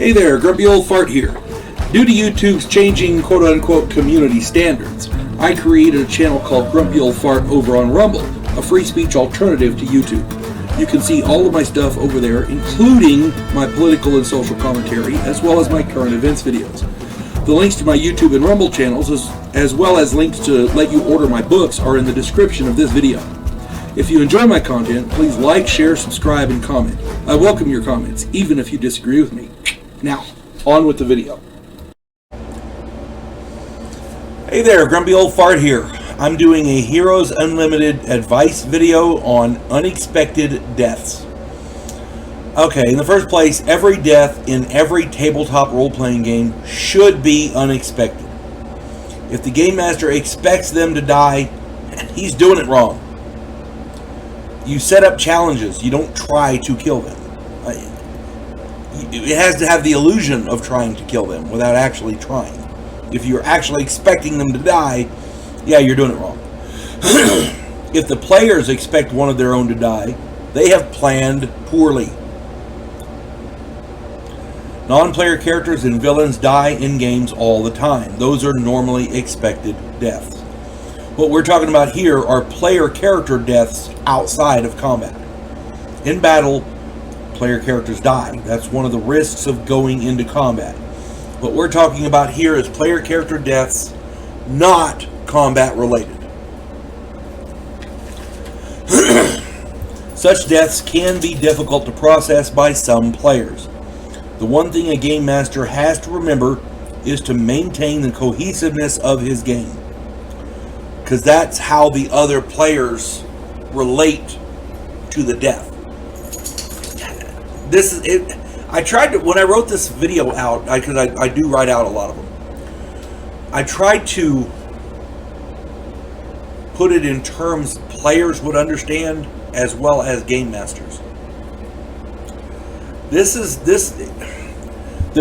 Hey there, Grumpy Old Fart here. Due to YouTube's changing quote-unquote community standards, I created a channel called Grumpy Old Fart over on Rumble, a free speech alternative to YouTube. You can see all of my stuff over there, including my political and social commentary, as well as my current events videos. The links to my YouTube and Rumble channels, as well as links to let you order my books, are in the description of this video. If you enjoy my content, please like, share, subscribe, and comment. I welcome your comments, even if you disagree with me. Now, on with the video. Hey there, Grumpy Old Fart here. I'm doing a Heroes Unlimited advice video on unexpected deaths. Okay, in the first place, every death in every tabletop role-playing game should be unexpected. If the game master expects them to die, he's doing it wrong. You set up challenges, you don't try to kill them. It has to have the illusion of trying to kill them without actually trying. If you're actually expecting them to die, yeah, you're doing it wrong. If the players expect one of their own to die, they have planned poorly. Non-player characters and villains die in games all the time. Those are normally expected deaths. What we're talking about here are player character deaths outside of combat. In battle, player characters die. That's one of the risks of going into combat. What we're talking about here is player character deaths not combat related. Such deaths can be difficult to process by some players. The one thing a game master has to remember is to maintain the cohesiveness of his game, because that's how the other players relate to the death. This is it. I tried to, when I wrote this video out, because I do write out a lot of them, I tried to put it in terms players would understand as well as game masters. The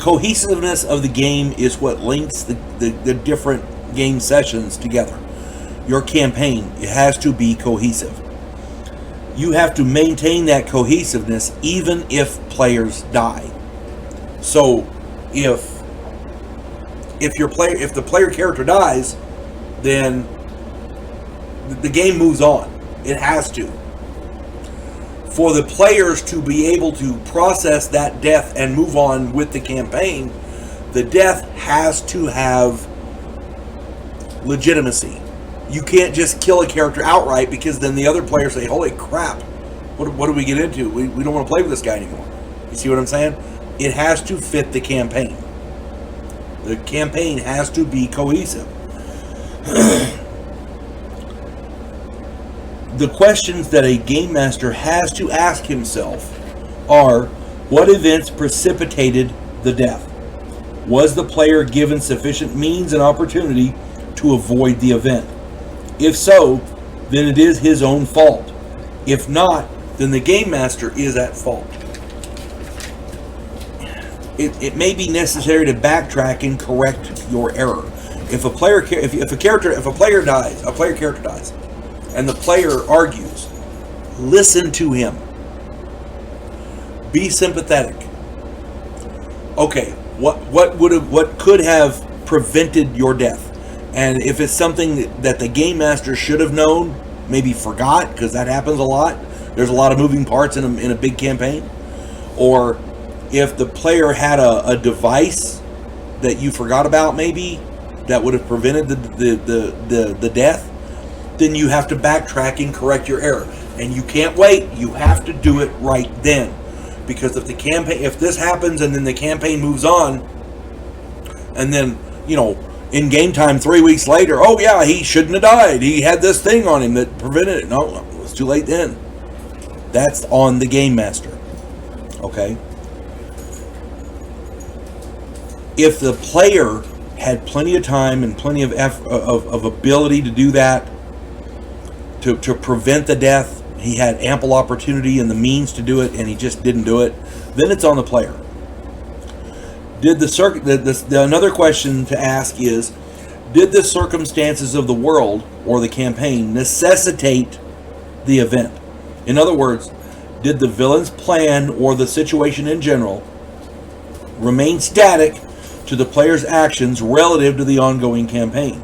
cohesiveness of the game is what links the different game sessions together. Your campaign, it has to be cohesive. You have to maintain that cohesiveness even if players die. So if the player character dies, then the game moves on. It has to. For the players to be able to process that death and move on with the campaign, the death has to have legitimacy. You can't just kill a character outright, because then the other players say, holy crap, what do we get into? We don't want to play with this guy anymore. You see what I'm saying? It has to fit the campaign. The campaign has to be cohesive. The questions that a game master has to ask himself are, what events precipitated the death? Was the player given sufficient means and opportunity to avoid the event? If so, then it is his own fault. If not, then the game master is at fault. It may be necessary to backtrack and correct your error. If a player dies, and the player argues, listen to him. Be sympathetic. Okay, what could have prevented your death? And if it's something that the game master should have known, maybe forgot, because that happens a lot. There's a lot of moving parts in a big campaign. Or if the player had a device that you forgot about, maybe, that would have prevented the death, then you have to backtrack and correct your error. And you can't wait. You have to do it right then. Because if this happens and then the campaign moves on, and then, in game time 3 weeks later, oh yeah, he shouldn't have died. He had this thing on him that prevented it. No, it was too late then. That's on the game master. Okay? If the player had plenty of time and plenty of ability to do that, to prevent the death, he had ample opportunity and the means to do it, and he just didn't do it, then it's on the player. Another question to ask is, did the circumstances of the world or the campaign necessitate the event? In other words, did the villain's plan or the situation in general remain static to the player's actions relative to the ongoing campaign.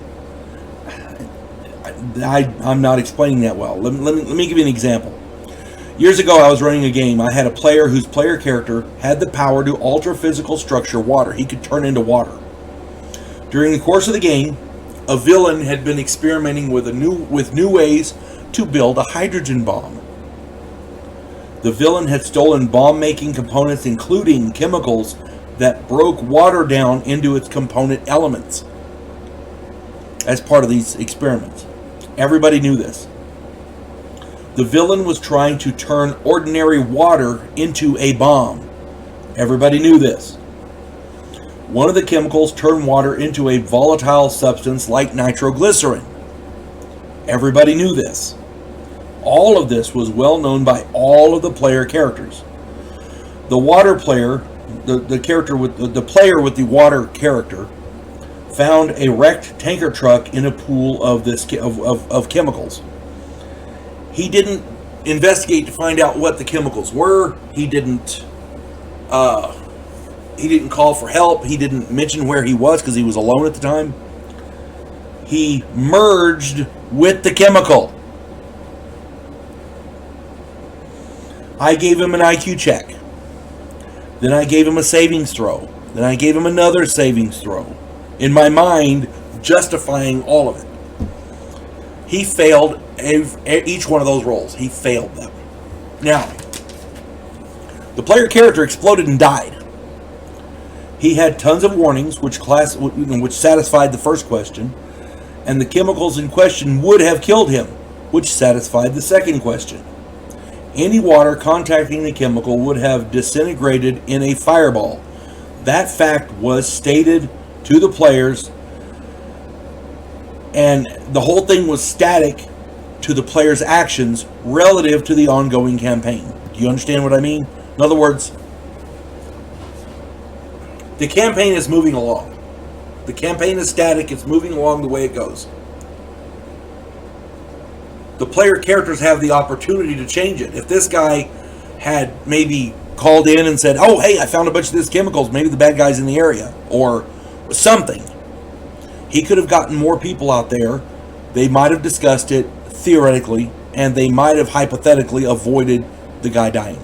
I'm not explaining that well. Let me give you an example. Years ago, I was running a game. I had a player whose player character had the power to alter physical structure water. He could turn into water. During the course of the game, a villain had been experimenting with new ways to build a hydrogen bomb. The villain had stolen bomb-making components, including chemicals that broke water down into its component elements as part of these experiments. Everybody knew this. The villain was trying to turn ordinary water into a bomb. Everybody knew this. One of the chemicals turned water into a volatile substance like nitroglycerin. Everybody knew this. All of this was well known by all of the player characters. The water player, the player with the water character, found a wrecked tanker truck in a pool of chemicals. He didn't investigate to find out what the chemicals were. He didn't call for help. He didn't mention where he was because he was alone at the time. He merged with the chemical. I gave him an IQ check. Then I gave him a savings throw. Then I gave him another savings throw. In my mind, justifying all of it. He failed each one of those rolls. He failed them. Now, the player character exploded and died. He had tons of warnings, which satisfied the first question, and the chemicals in question would have killed him, which satisfied the second question. Any water contacting the chemical would have disintegrated in a fireball. That fact was stated to the players, and the whole thing was static to the player's actions relative to the ongoing campaign. Do you understand what I mean? In other words, the campaign is moving along. The campaign is static. It's moving along the way it goes. The player characters have the opportunity to change it. If this guy had maybe called in and said, oh, hey, I found a bunch of these chemicals, maybe the bad guy's in the area, or something, he could have gotten more people out there. They might have discussed it theoretically, and they might have hypothetically avoided the guy dying.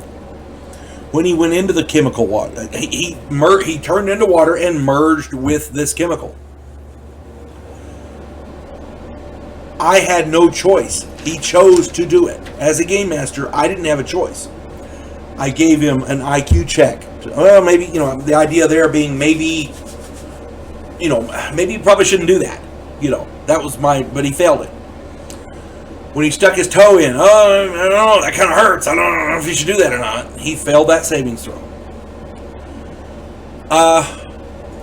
When he went into the chemical water, he turned into water and merged with this chemical. I had no choice. He chose to do it. As a game master, I didn't have a choice. I gave him an IQ check. Well, maybe, the idea there being maybe you probably shouldn't do that. That was but he failed it. When he stuck his toe in, I don't know, that kind of hurts. I don't know if you should do that or not. He failed that savings throw.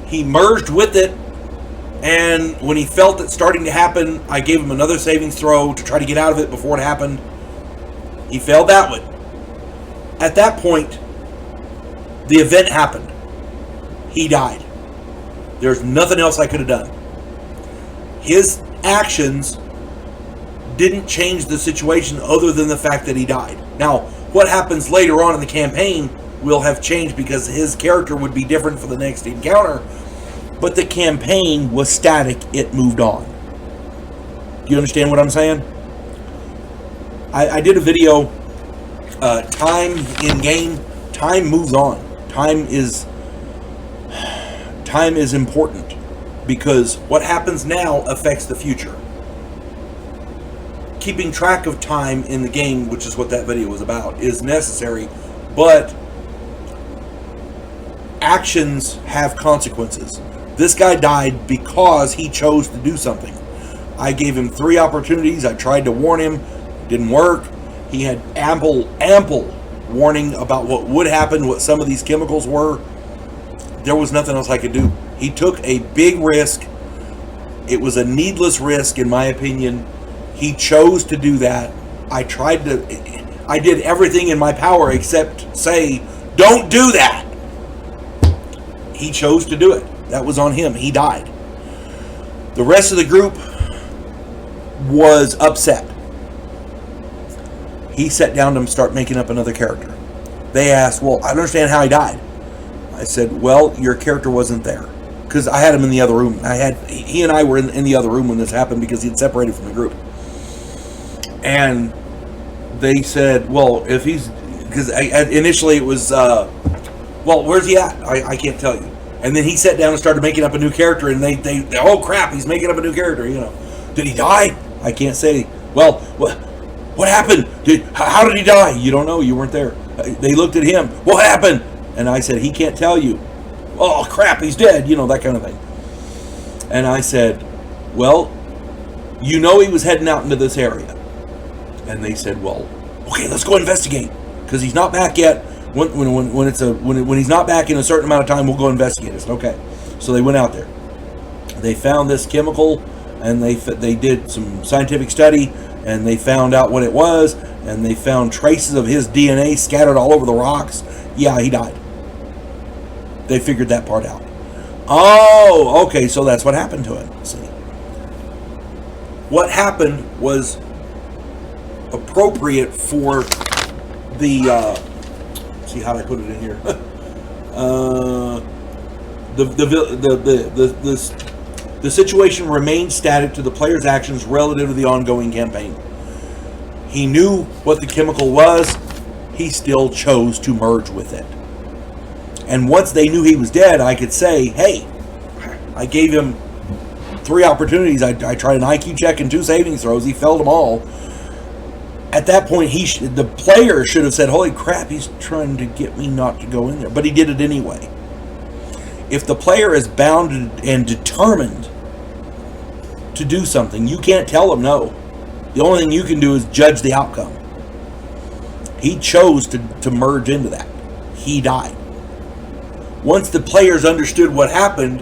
He merged with it, and when he felt it starting to happen, I gave him another savings throw to try to get out of it before it happened. He failed that one. At that point, the event happened. He died. There's nothing else I could have done. His actions didn't change the situation other than the fact that he died. Now, what happens later on in the campaign will have changed because his character would be different for the next encounter, but the campaign was static. It moved on. Do you understand what I'm saying? I did a video, time in game. Time moves on. Time is important because what happens now affects the future. Keeping track of time in the game, which is what that video was about, is necessary, but actions have consequences. This guy died because he chose to do something. I gave him 3 opportunities. I tried to warn him. Didn't work. He had ample warning about what would happen, what some of these chemicals were. There was nothing else I could do. He took a big risk. It was a needless risk, in my opinion. He chose to do that. I did everything in my power except say, don't do that. He chose to do it. That was on him. He died. The rest of the group was upset. He sat down to start making up another character. They asked, well, I don't understand how he died. I said, well, your character wasn't there. Because I had him in the other room. He and I were in the other room when this happened because he'd separated from the group. And they said, well, if he's... Because initially it was, well, where's he at? I can't tell you. And then he sat down and started making up a new character, and they oh crap, he's making up a new character, you know. Did he die? I can't say. Well, what happened? How did he die? You don't know, you weren't there. They looked at him. What happened? And I said, he can't tell you. Oh crap, he's dead, you know, that kind of thing. And I said, well, you know he was heading out into this area. And they said, well, okay, let's go investigate, because he's not back yet. When he's not back in a certain amount of time, we'll go investigate. I said, okay. So they went out there. They found this chemical, and they did some scientific study, and they found out what it was, and they found traces of his DNA scattered all over the rocks. Yeah, he died. They figured that part out. Oh, okay, so that's what happened to him. See, what happened was appropriate for the. See how I put it in here. The situation remained static to the player's actions relative to the ongoing campaign. He knew what the chemical was. He still chose to merge with it. And once they knew he was dead, I could say, hey, I gave him 3 opportunities. I tried an IQ check and 2 saving throws. He failed them all. At that point, the player should have said, holy crap, he's trying to get me not to go in there. But he did it anyway. If the player is bound and determined to do something, you can't tell him no. The only thing you can do is judge the outcome. He chose to merge into that. He died. Once the players understood what happened,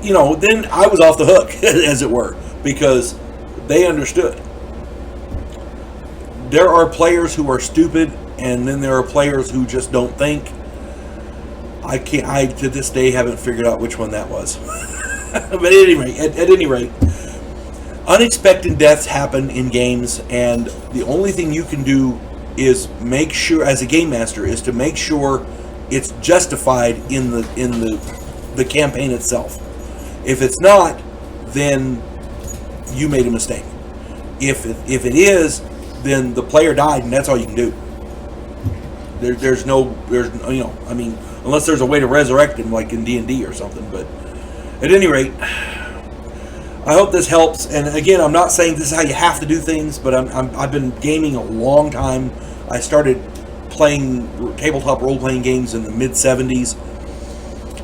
you know, then I was off the hook, as it were, because they understood. There are players who are stupid, and then there are players who just don't think. I to this day haven't figured out which one that was. But at any rate, unexpected deaths happen in games, and the only thing you can do is make sure, as a game master, is to make sure it's justified in the campaign itself. If it's not, then you made a mistake. If it is, then the player died, and that's all you can do. There's you know, I mean, unless there's a way to resurrect him, like in D&D or something. But at any rate, I hope this helps. And again, I'm not saying this is how you have to do things, but I've been gaming a long time. I started playing tabletop role-playing games in the mid-'70s.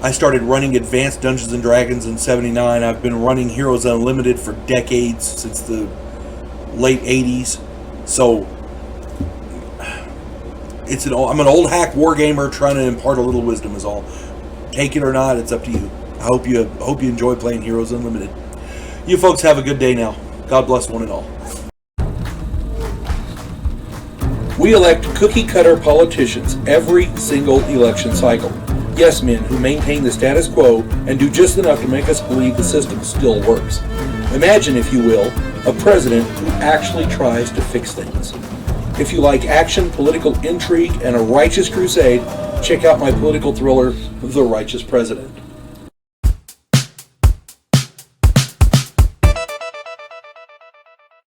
I started running Advanced Dungeons & Dragons in '79. I've been running Heroes Unlimited for decades, since the late '80s. So I'm an old hack wargamer trying to impart a little wisdom is all. Take it or not, it's up to you. I hope you enjoy playing Heroes Unlimited. You folks have a good day now. God bless one and all. We elect cookie-cutter politicians every single election cycle. Yes men who maintain the status quo and do just enough to make us believe the system still works. Imagine, if you will, a president who actually tries to fix things. If you like action, political intrigue, and a righteous crusade, check out my political thriller, The Righteous President.